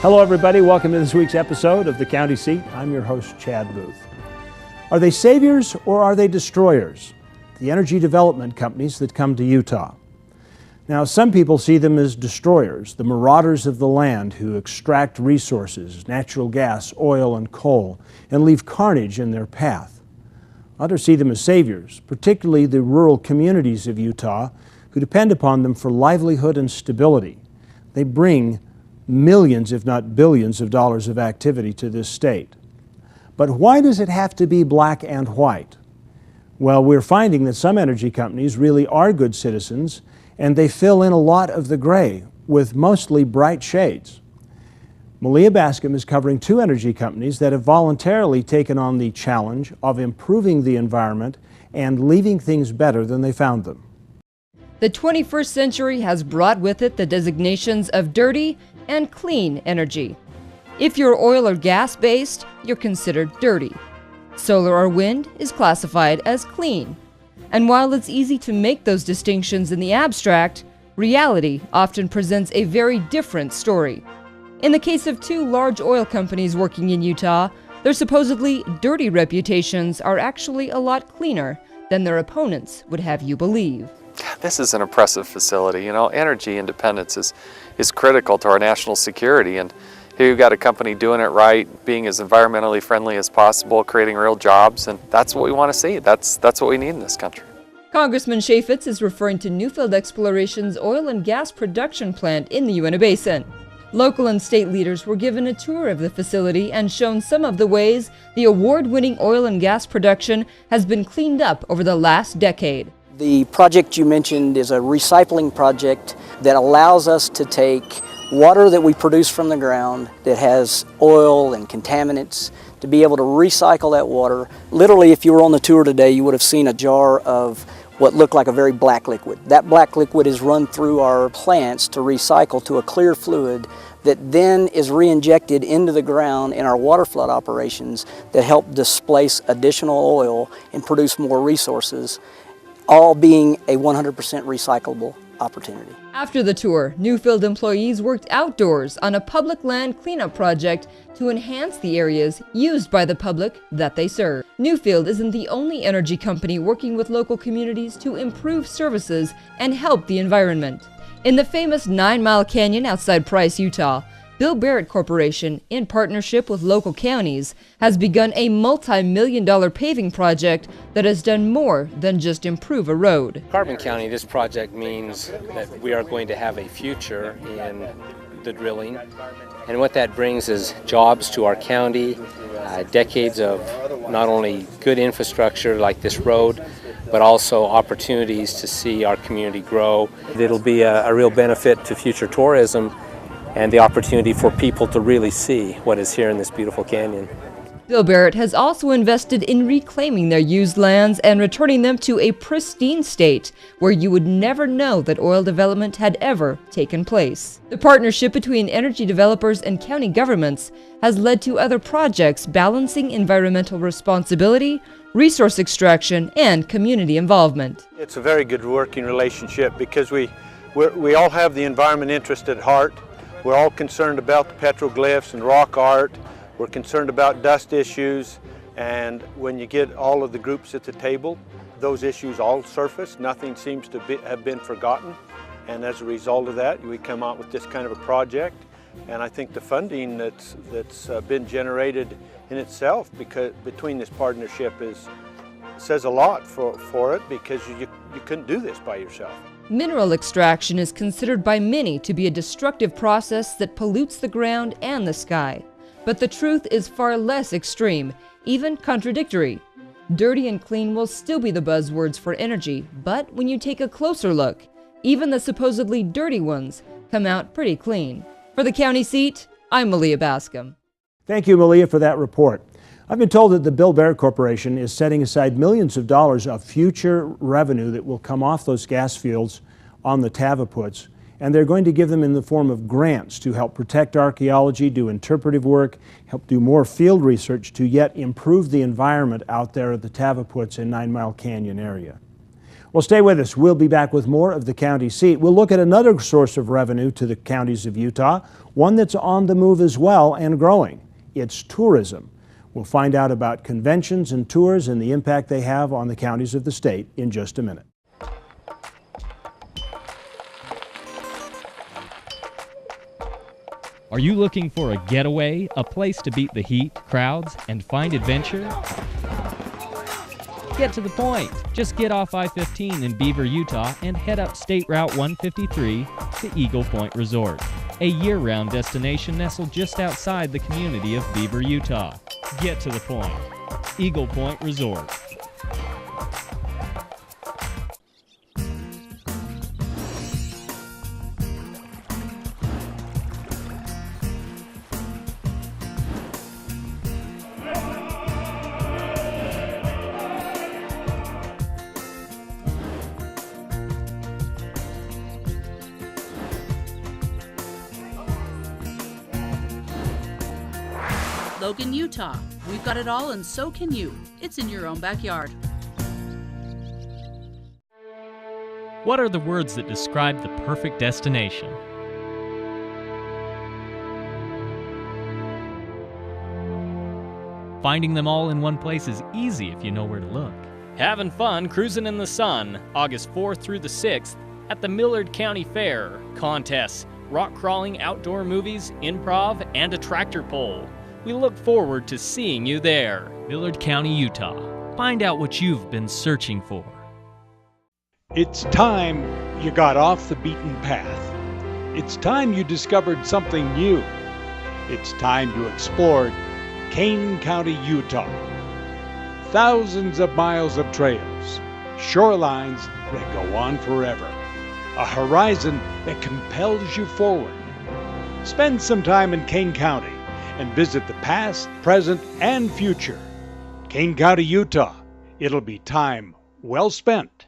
Hello everybody, welcome to this week's episode of The County Seat. I'm your host, Chad Booth. Are they saviors or are they destroyers? The energy development companies that come to Utah. Now, some people see them as destroyers, the marauders of the land who extract resources, natural gas, oil, and coal, and leave carnage in their path. Others see them as saviors, particularly the rural communities of Utah who depend upon them for livelihood and stability. They bring millions, if not billions, of dollars of activity to this state. But why does it have to be black and white? Well, we're finding that some energy companies really are good citizens, and they fill in a lot of the gray with mostly bright shades. Malia Bascom is covering two energy companies that have voluntarily taken on the challenge of improving the environment and leaving things better than they found them. The 21st century has brought with it the designations of dirty and clean energy. If you're oil or gas based, you're considered dirty. Solar or wind is classified as clean. And while it's easy to make those distinctions in the abstract, reality often presents a very different story. In the case of two large oil companies working in Utah, their supposedly dirty reputations are actually a lot cleaner than their opponents would have you believe. This is an impressive facility. You know, energy independence is critical to our national security, and here you've got a company doing it right, being as environmentally friendly as possible, creating real jobs, and that's what we want to see. That's what we need in this country. Congressman Chaffetz is referring to Newfield Exploration's oil and gas production plant in the Uinta Basin. Local and state leaders were given a tour of the facility and shown some of the ways the award-winning oil and gas production has been cleaned up over the last decade. The project you mentioned is a recycling project that allows us to take water that we produce from the ground that has oil and contaminants to be able to recycle that water. Literally, if you were on the tour today, you would have seen a jar of what looked like a very black liquid. That black liquid is run through our plants to recycle to a clear fluid that then is re-injected into the ground in our water flood operations that help displace additional oil and produce more resources, all being a 100% recyclable opportunity. After the tour, Newfield employees worked outdoors on a public land cleanup project to enhance the areas used by the public that they serve. Newfield isn't the only energy company working with local communities to improve services and help the environment. In the famous 9 Mile Canyon outside Price, Utah, Bill Barrett Corporation, in partnership with local counties, has begun a multi-million-dollar paving project that has done more than just improve a road. Carbon County, this project means that we are going to have a future in the drilling. And what that brings is jobs to our county, decades of not only good infrastructure like this road, but also opportunities to see our community grow. It'll be a real benefit to future tourism and the opportunity for people to really see what is here in this beautiful canyon. Bill Barrett has also invested in reclaiming their used lands and returning them to a pristine state where you would never know that oil development had ever taken place. The partnership between energy developers and county governments has led to other projects balancing environmental responsibility, resource extraction, and community involvement. It's a very good working relationship because we all have the environment interest at heart. We're all concerned about the petroglyphs and rock art. We're concerned about dust issues, and when you get all of the groups at the table, those issues all surface. Nothing seems to have been forgotten, and as a result of that, we come out with this kind of a project. And I think the funding that's been generated in itself between this partnership says a lot for it, because you couldn't do this by yourself. Mineral extraction is considered by many to be a destructive process that pollutes the ground and the sky. But the truth is far less extreme, even contradictory. Dirty and clean will still be the buzzwords for energy, but when you take a closer look, even the supposedly dirty ones come out pretty clean. For the county seat, I'm Malia Bascom. Thank you, Malia, for that report. I've been told that the Bill Barrett Corporation is setting aside millions of dollars of future revenue that will come off those gas fields on the Tavaputs, and they're going to give them in the form of grants to help protect archaeology, do interpretive work, help do more field research to yet improve the environment out there at the Tavaputs and 9 Mile Canyon area. Well, stay with us. We'll be back with more of the county seat. We'll look at another source of revenue to the counties of Utah, one that's on the move as well and growing. It's tourism. We'll find out about conventions and tours and the impact they have on the counties of the state in just a minute. Are you looking for a getaway, a place to beat the heat, crowds, and find adventure? Get to the point. Just get off I-15 in Beaver, Utah, and head up State Route 153 to Eagle Point Resort, a year-round destination nestled just outside the community of Beaver, Utah. Get to the point. Eagle Point Resort. Logan, Utah. We've got it all and so can you. It's in your own backyard. What are the words that describe the perfect destination? Finding them all in one place is easy if you know where to look. Having fun cruising in the sun, August 4th through the 6th at the Millard County Fair. Contests, rock crawling, outdoor movies, improv, and a tractor pull. We look forward to seeing you there. Millard County, Utah. Find out what you've been searching for. It's time you got off the beaten path. It's time you discovered something new. It's time you explored Kane County, Utah. Thousands of miles of trails, shorelines that go on forever, a horizon that compels you forward. Spend some time in Kane County and visit the past, present, and future. Kane County, Utah. It'll be time well spent.